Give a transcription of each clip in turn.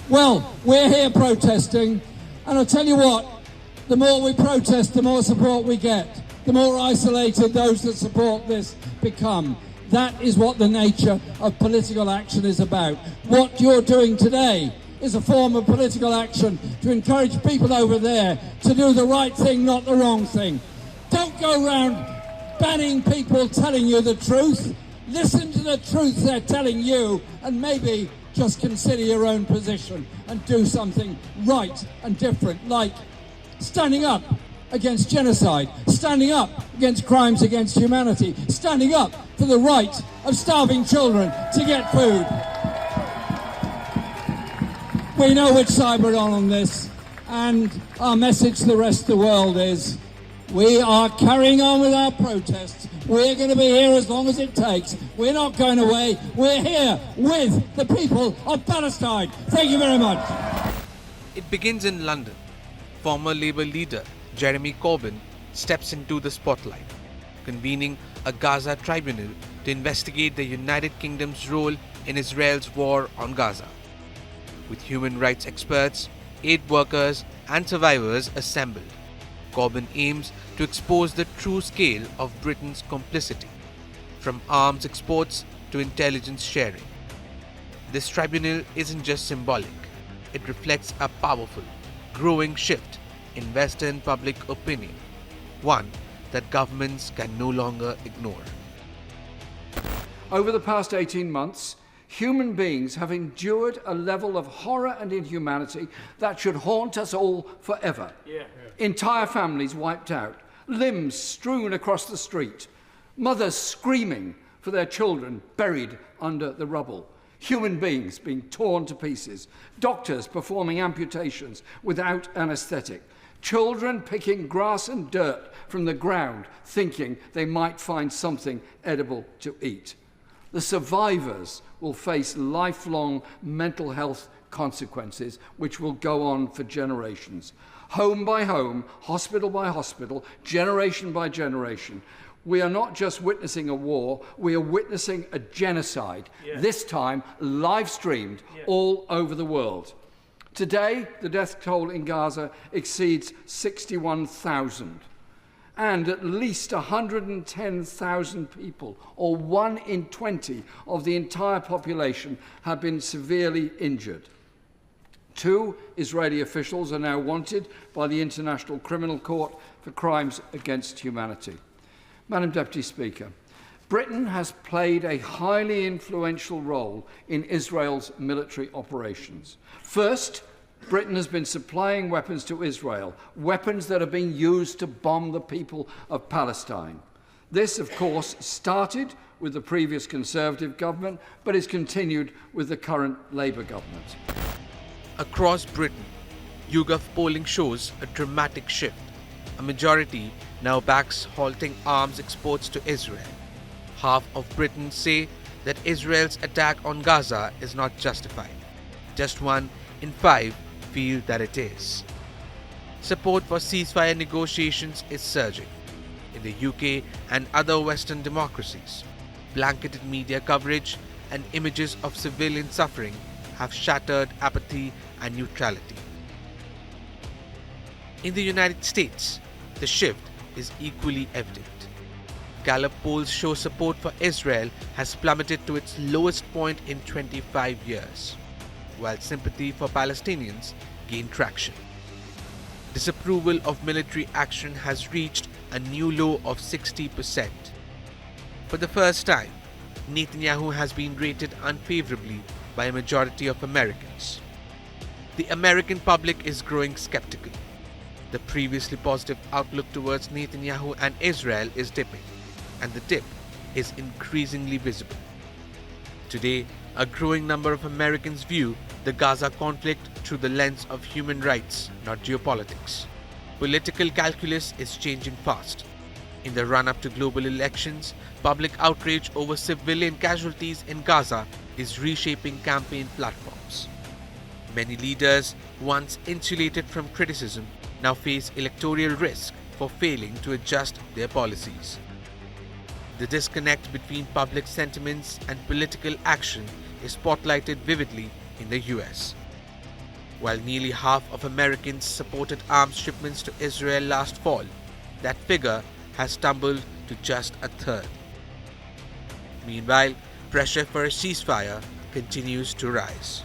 Well, we're here protesting, and I'll tell you what, the more we protest, the more support we get. The more isolated those that support this become. That is what the nature of political action is about. What you're doing today is a form of political action to encourage people over there to do the right thing, not the wrong thing. Don't go around banning people telling you the truth. Listen to the truth they're telling you, and maybe just consider your own position and do something right and different, like standing up against genocide, standing up against crimes against humanity, standing up for the right of starving children to get food. We know which side we're on this, and our message to the rest of the world is we are carrying on with our protests. We're going to be here as long as it takes. We're not going away. We're here with the people of Palestine. Thank you very much. It begins in London. Former Labour leader Jeremy Corbyn steps into the spotlight, convening a Gaza Tribunal to investigate the United Kingdom's role in Israel's war on Gaza. With human rights experts, aid workers and survivors assembled, Corbyn aims to expose the true scale of Britain's complicity, from arms exports to intelligence sharing. This tribunal isn't just symbolic, it reflects a powerful, growing shift in Western public opinion, one that governments can no longer ignore. Over the past 18 months, human beings have endured a level of horror and inhumanity that should haunt us all forever. Entire families wiped out, limbs strewn across the street, mothers screaming for their children buried under the rubble, human beings being torn to pieces, doctors performing amputations without anaesthetic, children picking grass and dirt from the ground thinking they might find something edible to eat. The survivors will face lifelong mental health consequences which will go on for generations. Home by home, hospital by hospital, generation by generation. We are not just witnessing a war, we are witnessing a genocide, this time live streamed all over the world. Today, the death toll in Gaza exceeds 61,000. And at least 110,000 people, or 1 in 20 of the entire population, have been severely injured. 2 Israeli officials are now wanted by the International Criminal Court for crimes against humanity. Madam Deputy Speaker, Britain has played a highly influential role in Israel's military operations. First, Britain has been supplying weapons to Israel, weapons that are being used to bomb the people of Palestine. This, of course, started with the previous Conservative government, but is continued with the current Labour government. Across Britain, YouGov polling shows a dramatic shift. A majority now backs halting arms exports to Israel. Half of Britons say that Israel's attack on Gaza is not justified. Just 1 in 5 feel that it is. Support for ceasefire negotiations is surging. In the UK and other Western democracies, blanketed media coverage and images of civilian suffering have shattered apathy and neutrality. In the United States, the shift is equally evident. Gallup polls show support for Israel has plummeted to its lowest point in 25 years, while sympathy for Palestinians gained traction. Disapproval of military action has reached a new low of 60%. For the first time, Netanyahu has been rated unfavorably by a majority of Americans. The American public is growing skeptical. The previously positive outlook towards Netanyahu and Israel is dipping, and the dip is increasingly visible. Today, a growing number of Americans view the Gaza conflict through the lens of human rights, not geopolitics. Political calculus is changing fast. In the run-up to global elections, public outrage over civilian casualties in Gaza is reshaping campaign platforms. Many leaders, once insulated from criticism, now face electoral risk for failing to adjust their policies. The disconnect between public sentiments and political action is spotlighted vividly in the US. While nearly half of Americans supported arms shipments to Israel last fall, that figure has tumbled to just a third. Meanwhile, pressure for a ceasefire continues to rise.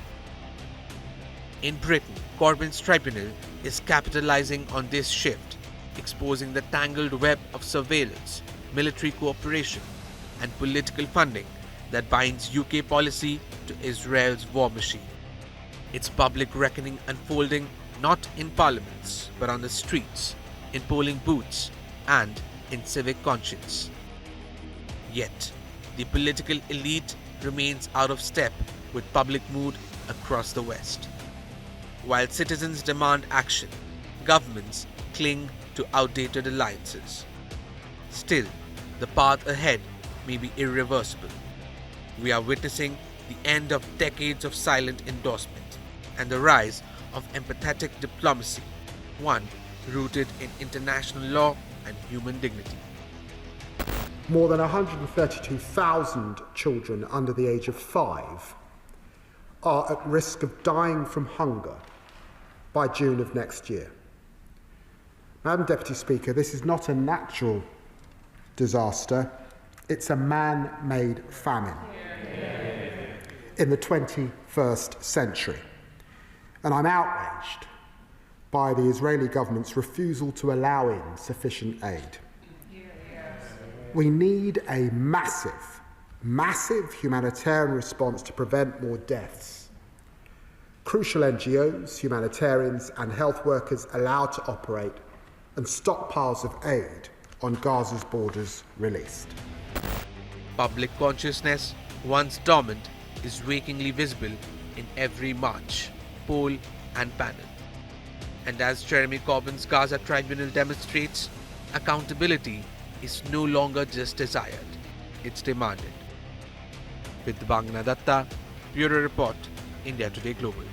In Britain, Corbyn's tribunal is capitalizing on this shift, exposing the tangled web of surveillance, military cooperation, and political funding that binds UK policy to Israel's war machine. Its public reckoning unfolding not in parliaments, but on the streets, in polling booths, and in civic conscience. Yet, the political elite remains out of step with public mood across the West. While citizens demand action, governments cling to outdated alliances. Still, the path ahead may be irreversible. We are witnessing the end of decades of silent endorsement and the rise of empathetic diplomacy, one rooted in international law and human dignity. More than 132,000 children under the age of 5 are at risk of dying from hunger by June of next year. Madam Deputy Speaker, this is not a natural disaster, it's a man-made famine in the 21st century. And I'm outraged by the Israeli government's refusal to allow in sufficient aid. We need a massive humanitarian response to prevent more deaths. Crucial NGOs, humanitarians and health workers allowed to operate and stockpiles of aid on Gaza's borders released. Public consciousness, once dormant, is wakingly visible in every march, poll and panel. And as Jeremy Corbyn's Gaza Tribunal demonstrates, accountability is no longer just desired, it's demanded. With Bangna Datta, Bureau Report, India Today Global.